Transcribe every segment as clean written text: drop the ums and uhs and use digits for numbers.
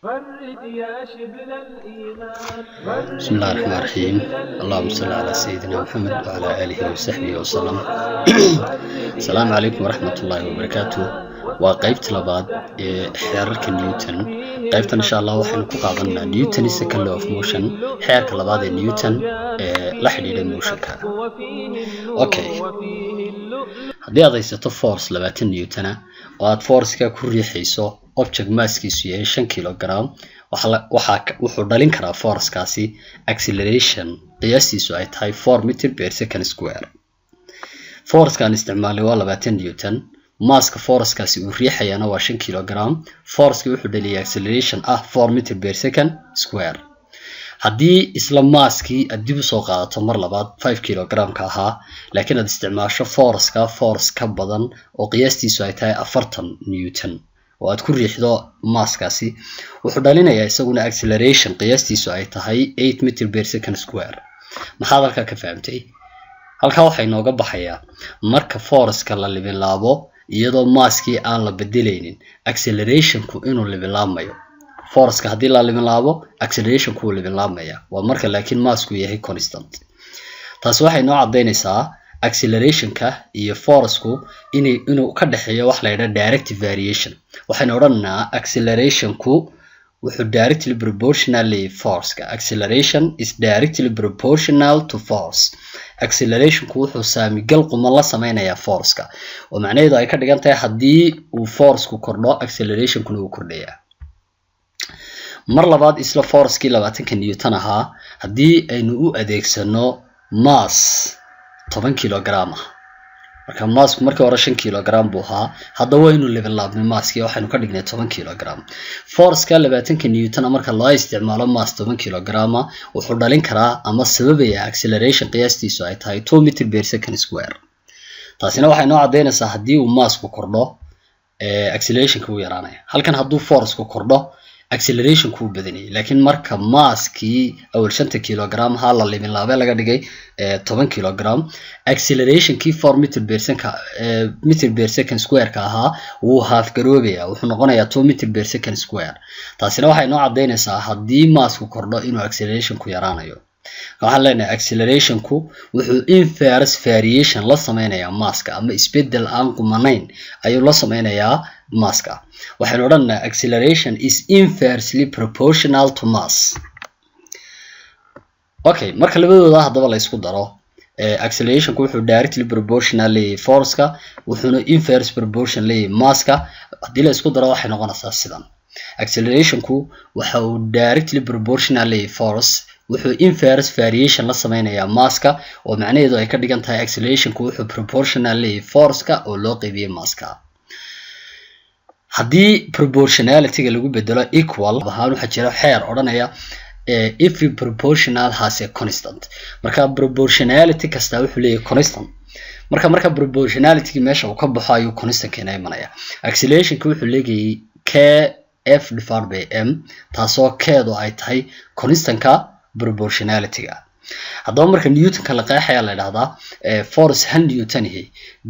بسم الله الرحمن الرحيم. اللهم صل على سيدنا محمد وعلى آله وصحبه وسلم. السلام عليكم ورحمة الله وبركاته. وقيبت لبعض حركة نيوتن. قيبت إن شاء الله وحنا كقاعدنا نيوتن second law of motion. حركة لبعض نيوتن لحديد الموشن كان. أوكي. هذه أضيسة force لبعض نيوتن. وهاد force ككوري حيسو object mass كيسو 5 كيلوغرام. wuxuu dhalin karaa force kaasi acceleration qiyaastiisu ay tahay 4 meter per second square. Force kan isticmaalay waa 20 newton. Masska force kaasi uu riixayana waa 5 kilogram. Force wuxuu dhaliyay acceleration 4 meter per second square. haddii isla masskii aad dib u soo qaadato mar labaad 5 kilogram ka ahaa laakiin aad isticmaasho force ka badan oo qiyaastiisu ay tahay 40 newton waad ku riixdo masskaasi wuxuu dhalinayaa isaguna acceleration qiyaastiisu ay tahay 8 meter per second square. maxaad halka ka fahamtay? halka waxay nooga baxayaa marka force-ka la libinlaabo iyadoo masskii aan la bedelaynin acceleration-ku inuu libinlaamayo. force-ka haddii la libinlaabo acceleration-ku wuu libinlaamaya waa marka laakiin massku yahay constant. taas waxay noo cadeynaysaa acceleration-ka iyo force-ku inuu ka dhaxeeyo wax la yiraahdo direct variation. waxaan odhanaynaa acceleration-ku wuxuu directly proportionally force-ka. acceleration is directly proportional to force. acceleration-ku wuxuu saamigal quman la sameynayaa force-ka oo macnaheedu ay ka dhigan tahay haddii uu force-ku kordho acceleration-kuna wuu kordhayaa. mar labaad isla force-kii 20 newton ahaa haddii aynu u adeegsano mass 10 kilogram marka massku markii hore 5 kilogram buu ahaa hadda waa inuu level laabmay masski waxaanu ka dhignay 10 kilogram. force-ka 20 newton marka loo isticmaalo mass 10 kilogram wuxuu dhalin karaa ama sababaya acceleration qiyaastiisu ay tahay 2 meter per second square. taasina waxay noo cadeynaysaa haddii uu massku kordho acceleration-ku wuu yaraanaya. halkan hadduu force-ku kordho acceleration-ku wuu badanayay laakiin marka masskii awal 5 kilogram ha la libin laabay laga dhigay 10 kilogram acceleration-kii 4 meter per second square ka ahaa wuu half garoobaya wuxuu noqonayaa 2 meter per second square. taasina waxay noo cadeynaysaa haddii massku kordho inuu acceleration-ku yaraanayo. waxaan leenahay acceleration-ku wuxuu inverse variation la sameynayaa masska ama isbedel aan qumanayn ayuu la sameynayaa masska. waxaan odhanaynaa acceleration is inversely proportional to mass. okay marka labadooda hadaba la isku daro acceleration-ku wuxuu directly proportionally force-ka wuxuuna inverse proportionally masska. haddii la isku daro waxay noqonaysaa sidan acceleration-ku waxa uu directly proportionally force wuxuu inverse variation la sameynayaa masska oo macnaheedu ay ka dhigan tahay acceleration-ku wuxuu proportionally force-ka oo loo qaybiyay masska. haddii proportionality-ga lagu bedelo equal ahaan waxa jira xeer odhanaya every proportional has a constant. marka proportionality kasta wuxuu leeyahay constant. marka proportionality meesha uu ka baxo ayuu constant keenay imanaya. acceleration-ku wuxuu leeyahay kf divided by m taasoo keedu ay tahay constant-ka proportionality-ga. haddaba marka newton-ka la qeexaya la yiraahdaa force 100 newton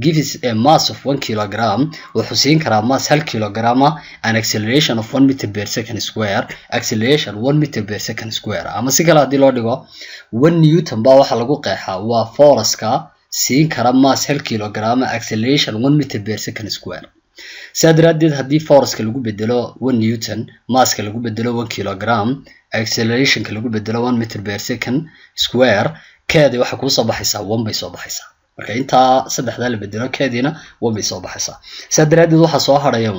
gives a mass of 1 kilogram wuxuu siin karaa mass 1 kilogram and acceleration of 1 meter per second square. acceleration 1 meter per second square ama si kale haddii loo dhigo 1 newton baa waxa lagu qeexaa waa force-ka siin kara mass 1 kilogram acceleration 1 meter per second square. sidaa daraadeed haddii force-ka lagu bedelo 1 newton masska lagu bedelo 1 kilogram acceleration-ka lagu bedelo 1 meter per second square keedi waxa ku soo baxaysaa 1 bay soo baxaysaa. marka inta saddexda la bedelo keedina 1 bay soo baxaysaa. sidaa daraadeed waxa soo haraya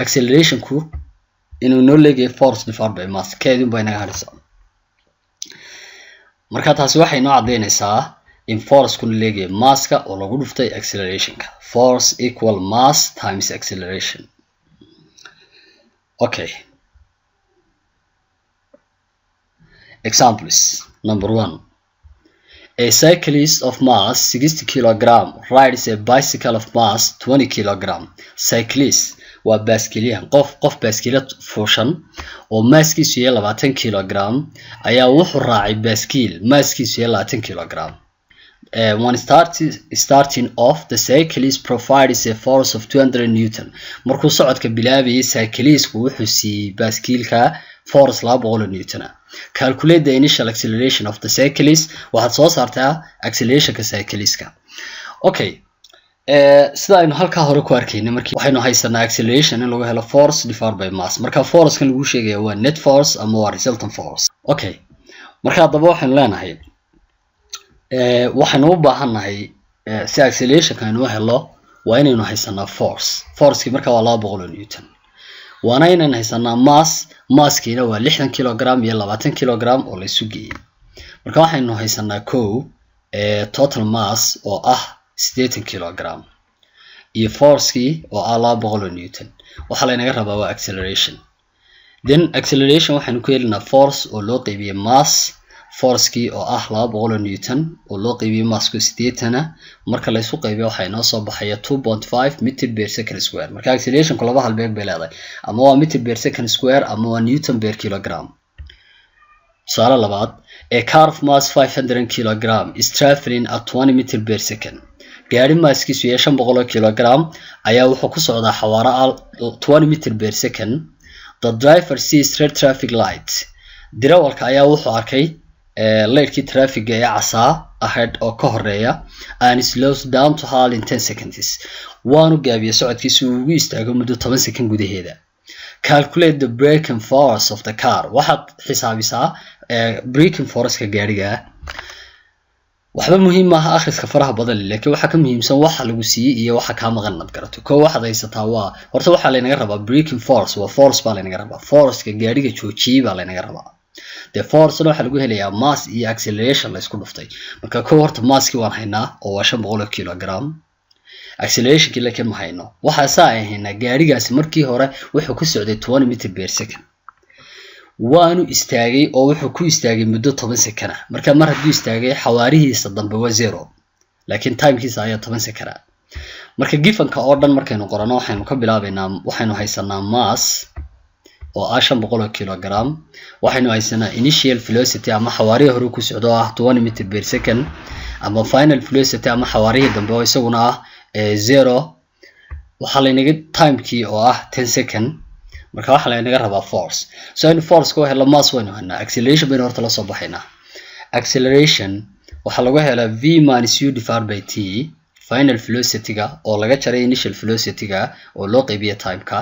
acceleration-ku inuu noo leeyahay force divided by mass keedin bay naga haraysaa. marka taasi waxay noo cadeynaysaa in force-ku leeyahay masska oo lagu dhuftay acceleration-ka. force equal mass times acceleration. okay examples. number 1 a cyclist of mass 60 kilogram rides a bicycle of mass 20 kilogram. cyclist waa baaskiliyahan qof baaskilad fuushan oo masskiisu yahay 20 kilogram ayaa wuxuu raacay baaskiil masskiisu yahay 20 kilogram. when starting off, the cyclist provides a force of 200 Newton. markuu socodka bilaabayay cyclistku wuxuu siiyay baaskiilka force 200 Newton. calculate the initial acceleration of the cyclist. waxaad soo saartaa accelerationka cyclistka. okay, sida aynu halkaa hore ku arkaynay markii waxaynu haysanaa acceleration in lagu helo force divided by mass. marka force kan lagu sheegaya waa net force ama waa resultant force. okay, marka hadaba waxaynu leenahay waxaynu u baahannahay si acceleration kan inuu helo waa inaynu haysanaa force marka waa 200 Newton. waana inaynu haysanaa masskiina waa 60 kg iyo 20 kg oo la isu geeyay. marka waxaynu haysanaa total mass oo ah 80 kg iyo force oo ah 200 Newton. waxa la inaga rabaa waa acceleration. then acceleration waxaynu ku helinaa force oo loo qaybiyay mass, force oo ah 200 Newton oo loo qaybiyay massku 80 marka la isku qaybiyo waxa inoo soo baxaya 2.5 meter per second square. marka accelerationku laba halbeeg bay leedahay, ama waa meter per second square ama waa Newton per kilogram. tusaale labaad, a car of mass 500 kg is traveling at 20 meter per second. gaari masskiisu yahay 500 kg ayaa wuxuu ku socdaa xawaare 20 meter per second. the driver sees red traffic light. dirawalka ayaa wuxuu arkay leerkii traffiga ee casaa ahead oo ka horeeya and slows down to halt in 10 seconds. waanu gaabiya socodkiisu ugu istaago muddo 10 second gudaheeda. calculate the braking force of the car. waxaad xisaabisaa braking force-ka gaariga. waxba muhiim maaha akhriska faraha badan laakiin waxa ka muhiimsan waxa lagu siiyay iyo waxa ka maqan nad garato. waxaad haysataa waa horta waxa la inaga rabaa braking force, waa force baa la inaga rabaa. force-ka gaariga joojiyay baa la inaga rabaa. the force waxa lagu helayaa mass iyo acceleration la isku dhuftay. marka horta masski waan haynaa oo waa 500 kg. acceleration kii laakiin ma hayno. waxa saa ay haynaa gaarigaasi markii hore wuxuu ku socday 20 meter per second. waanu istaagay oo wuxuu ku istaagay muddo 10 second. marka mar haddii istaagay xawaarihiisa dambe waa 0 laakiin timekiisa ayaa 10 second. marka gifanka oo dhan markaynu qorano waxaynu ka bilaabaynaa, waxaynu haysanaa mass oo ah 500 kg. waxaynu haysanaa initial velocity ama xawaarihi hore ku socdo ah 20 meter per second, ama final velocity ama xawaarihi dambe oo isaguna ah 0. waxa la inaga timekii oo ah 10 second. marka waxa la inaga rabaa force. so in force ko helo mass waynu hanaa. acceleration baynu horta la soo baxaynaa. acceleration waxa lagu helaa v minus u divided by t, final velocity-ga oo laga jaray initial velocity-ga oo loo qaybiyo time-ka.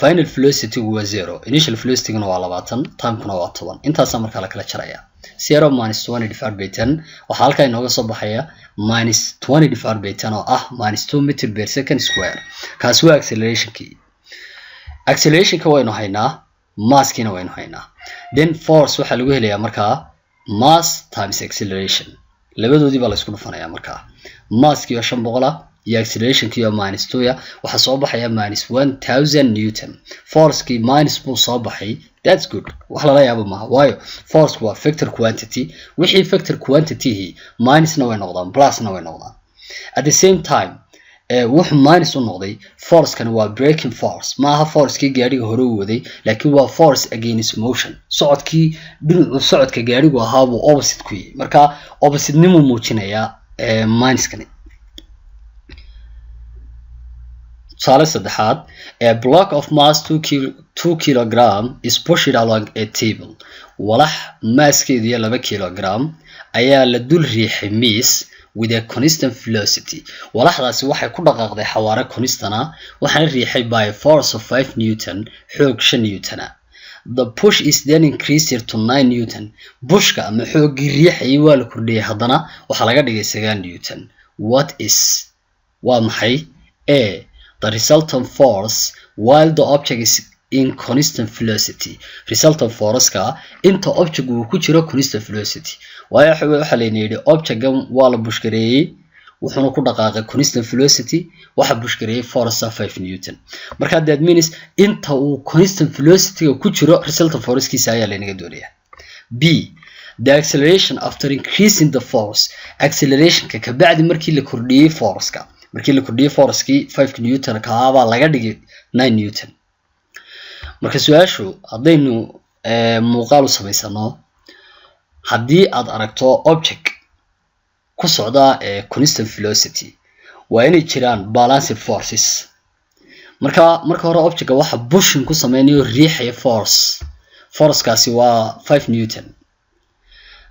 final velocity-gu waa 0, initial velocity-guna waa 20, time-kuna waa 10. intaas marka la kala jaraya 0 minus 20 divided by 10 waxa halka inooga soo baxaya minus 20 divided by 10 oo ah minus 2 meter per second square. kaas waa acceleration-kii. acceleration-ka waynu haynaa, masskiina waynu haynaa. then force waxa lagu helayaa marka mass times acceleration. labadoodii baa la isku dhufanayaa. marka masskii oo 500 iyo acceleration-kii oo minus 2 waxa soo baxaya minus 1000 Newton. force-kii minus buu soo baxay. that's good. wax la yaabo maaha, waayo force waa vector quantity. wixii vector quantity minusna way noqdaan plusna way noqdaan. at the same time wuxuu minus u noqday force-kan waa braking force. maaha force-kii gaariga hore u waday laakiin waa force against motion. socodkii dhinacu socodka gaarigu ahaa buu opposite ku yahay. marka opposite-nimu muujinayaa minus-kani. tusaale saddexaad, a block of mass 2 kg is pushed along a table. walax masskeedu 2 kg ayaa la dul riixay miis with a constant velocity. walaxdaasi waxay ku dhaqaaqday xawaare constant ah, waxaana riixay by a force of 5 Newton, xoog 5 Newton. the push is then increased to 9 Newton. pushka ama xoogii riixay waa la kordhiyay haddana waxa laga dhigay 9 Newton. what is waa maxay? a the resultant force while the object is in constant velocity. resultant force-ka inta object uu ku jiro constant velocity. waayo waxa la yidhi object-gan waa la bushgareeyay wuxuuna ku dhaqaaqay constant velocity, waxa bushgareeyay force 5 Newton. marka that means inta uu constant velocity-ga ku jiro resultant force-kiisa ayaa la inaga doonayaa. b the acceleration after increasing the force. acceleration-ka ka bacdi markii la kordhiyay force-ka. markii la kordhiyay force-kii 5 Newton ka baa laga dhigay 9 Newton. marka su'aashu haddaynu muuqaal u samaysano, haddii aad aragto object ku socda constant velocity waa inay jiraan balanced forces marka hore objectka waxa pushing ku sameynayo riixaya force-kaasi waa 5 newton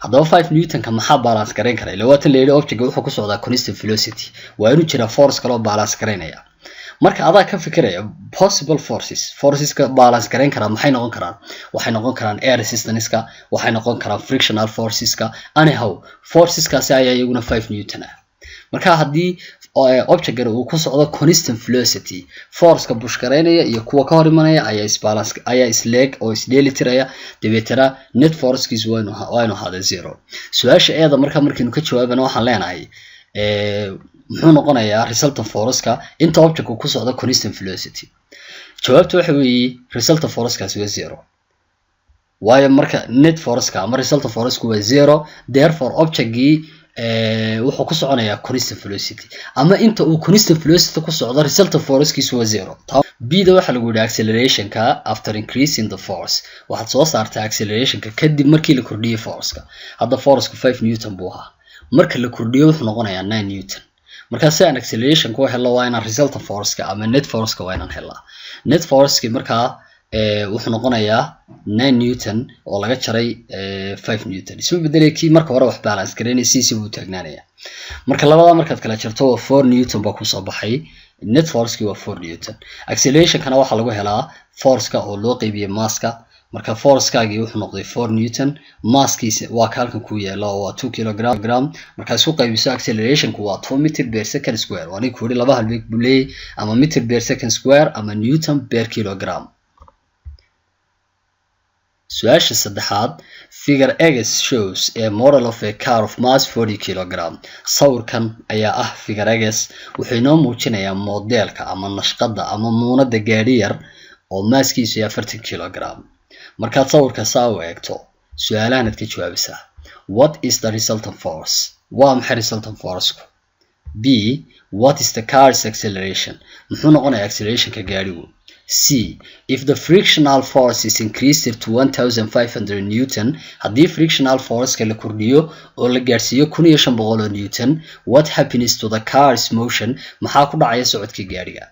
haddaba 5 newton ka maxaa balance gareyn kara ilaa waatan leeyahay objectka wuxuu ku socdaa constant velocity waa inuu jira force kale oo balance gareynaya marka adaa ka fikiraya possible forces ka balance gareyn kara maxay noqon karaan waxay noqon karaan air resistance-ka waxay noqon karaan frictional forces-ka anyhow forces-kaasi ayaa iyaguna 5 newton ah marka haddii object uu ku socdo constant velocity force-ka push gareynaya iyo kuwa ka hor imanaya ayaa isleeg oo isdheelitiraya dabeetana net force-kiisu waa inuu hada 0 su-aasha eeda markaynu ka jawaabana waxaan leenahay muxuu noqonayaa resultant force-ka inta object uu ku socdo constant velocity jawaabtu waxa weeye resultant force-kaasi waa 0 waayo marka net force-ka ama resultant force-ku waa 0 therefore object-gii wuxuu ku soconayaa constant velocity ama inta uu constant velocity ku socdo resultant force-kiisu waa 0 b-da waxa lagu yidhi acceleration-ka after increasing the force waxaad soo saartaa acceleration-ka kadib markii la kordhiyay force-ka hadda force-ku 5 newton buu ahaa marka la kordhiyo wuxuu noqonayaa 9 newton marka si aan acceleration ku helo waa inaan resultant force-ka ama net force-ka waa inaan helaa net force-ki markaa wuxuu noqonayaa 9 newton oo laga jaray 5 newton isma bedelay kii marka hore wax balance gareynaysiisa buu taagnaanaya marka labada markaad kala jarto waa 4 newton baa ku soo baxay net force-ki waa 4 newton acceleration-kana waxa lagu helaa force-ka oo loo qaybiyay mass-ka marka force-kaagi wuxuu noqday 4 newton mass-kiisa waa halkan ku yaala oo waa 2 kilogram marka isku qaybiso acceleration-ku waa 2 meter per second square waa ninka wari laba halbeeg buu leeyahay ama meter per second square ama newton per kilogram su-aasha saddexaad figure X shows a model of a car of mass 40 kilogram sawirkan ayaa ah figure X wuxuu inoo muujinayaa modelka ama nashqada ama muunada gaari yar oo maaskiisu yahay 40 kilogram markaad sawirka saa u eegto su-aalahan ka jawaabaysaa what is the resultant force waa maxay resultant force-ku b what is the car's acceleration muxuu noqonayaa acceleration-ka gaarigu C. If the frictional force is increased to 1500 newton, haddii frictional force-ka la kordhiyo oo la gaarsiiyo 1500 newton, what happens to the car's motion? Maxaa ku dhacaya socodka gaariga?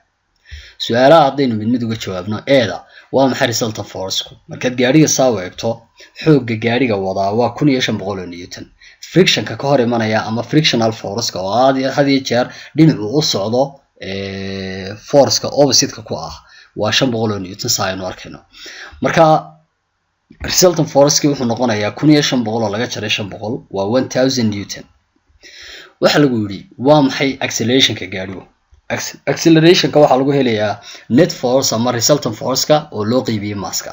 Su'aalaha haddaynu mid uga jawaabno eeda waa maxay resultant force-ku? Markaad gaariga saa u eegto, xoogga gaariga wadaa waa 1500 newton. Friction-ka ka hor imanaya ama frictional force-ka oo had iyo jeer dhinacu u socdo force-ka opposite-ka ku ah waa 500 newton saynu arkayno marka resultant force-ki wuxuu noqonayaa 1500 oo laga jaray 500 waa 1000 newton waxa lagu yiri waa maxay acceleration-ka gaarigu acceleration-ka waxa lagu helayaa net force ama resultant force-ka oo loo qaybiyay mass-ka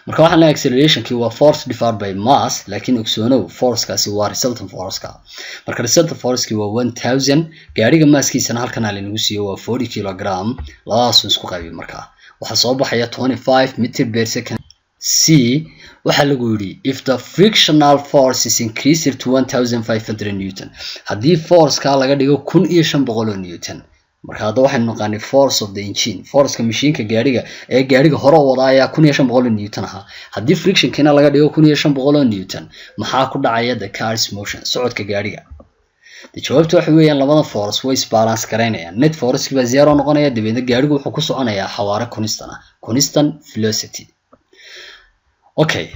marka waxaan leeyahay acceleration-ki waa force divided by mass laakiin ogsoonow force-kaasi waa resultant force-ka marka resultant force-ki waa 1000 gaariga mass-kiisana halkan aan lagu siiyo waa 40 kilogram labadaas isku qaybi marka waxa soo baxaya 25 meter per second c waxa lagu yiri if the frictional force is increased to 1500 newton haddii force-ka laga dhigo 1500 newton marka hadda waxaan naqaanay force of the engine force-ka machine-ka gaariga ee gaariga hore u wadaaya 1500 newton aha haddii friction-kina laga dhigo 1500 newton maxaa ku dhacaya the car's motion socodka gaariga jawaabtu waxa weeyaan labada force way balance gareynayaan net force-ki baa 0 noqonaya dabeedna gaarigu wuxuu ku soconayaa xawaare constant velocity okay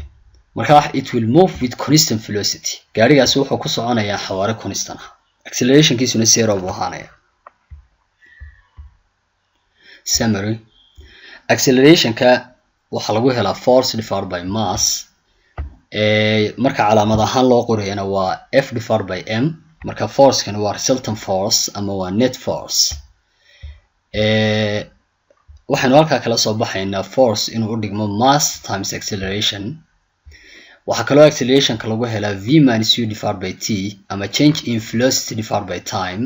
marka it will move with constant velocity gaarigaas wuxuu ku soconayaa xawaare constant acceleration-kiisuna 0 buu ahaanaya summary acceleration-ka waxa lagu helaa force divided by mass marka calaamad ahaan loo qorayna waa F divided by m marka force-kan waa resultant force ama waa net force waxaanu halka kala soo baxaynaa force inuu u dhigmo mass times acceleration waxa kale oo acceleration-ka lagu helaa v minus u divided by t ama change in velocity divided by time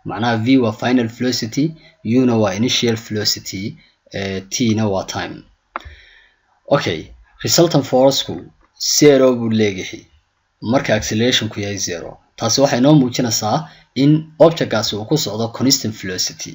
macnaha v waa final velocity u na waa initial velocity t na waa time okay resultant force-ku 0 buu leeyahay marka acceleration-ku yahay 0 taasi waxay noo muujinaysaa in object-kaasi uu ku socdo constant velocity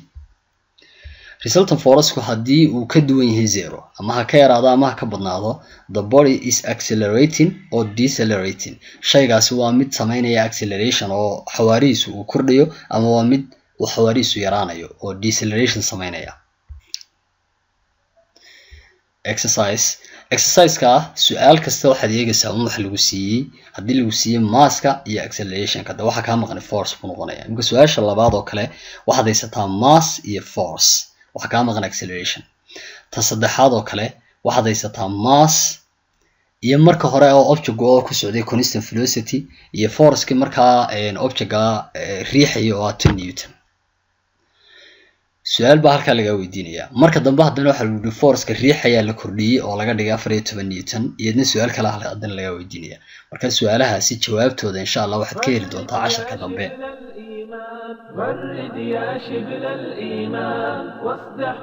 resultant force haddii uu ka duwan yahay 0 ama ha ka yaraado ama ha ka badnaado the body is accelerating or decelerating shaygaasi waa mid sameynaya acceleration oo xawaarihiisu uu kordhayo ama waa mid uu xawaarihiisu yaraanayo oo deceleration sameynaya exercise-ka su'aal kasta waxaad eegaysaa wax lagu siiyay haddii lagu siiyay mass-ka iyo acceleration-ka waxa ka maqan force ku noqonaya marka su'aasha labaad oo kale waxaad haysataa mass iyo force waxa ka maqan acceleration ta saddexaad oo kale waxaad haysataa mass iyo marka hore oo object oo ku socday constant velocity iyo force-ki marka object-ga riixayo oo 10 newton su'aal baa halka laga weydiinaya marka dambe haddana waxa lagu yiri force-ka riixaya la kordhiyay oo laga dhigay 14 newton iyadna su'aal kale haddana laga weydiinaya marka su'aalahaasi jawaabtooda insha Allah waxaad ka heli doontaa casharka dambe ورد يا شبل الإيمان واصدح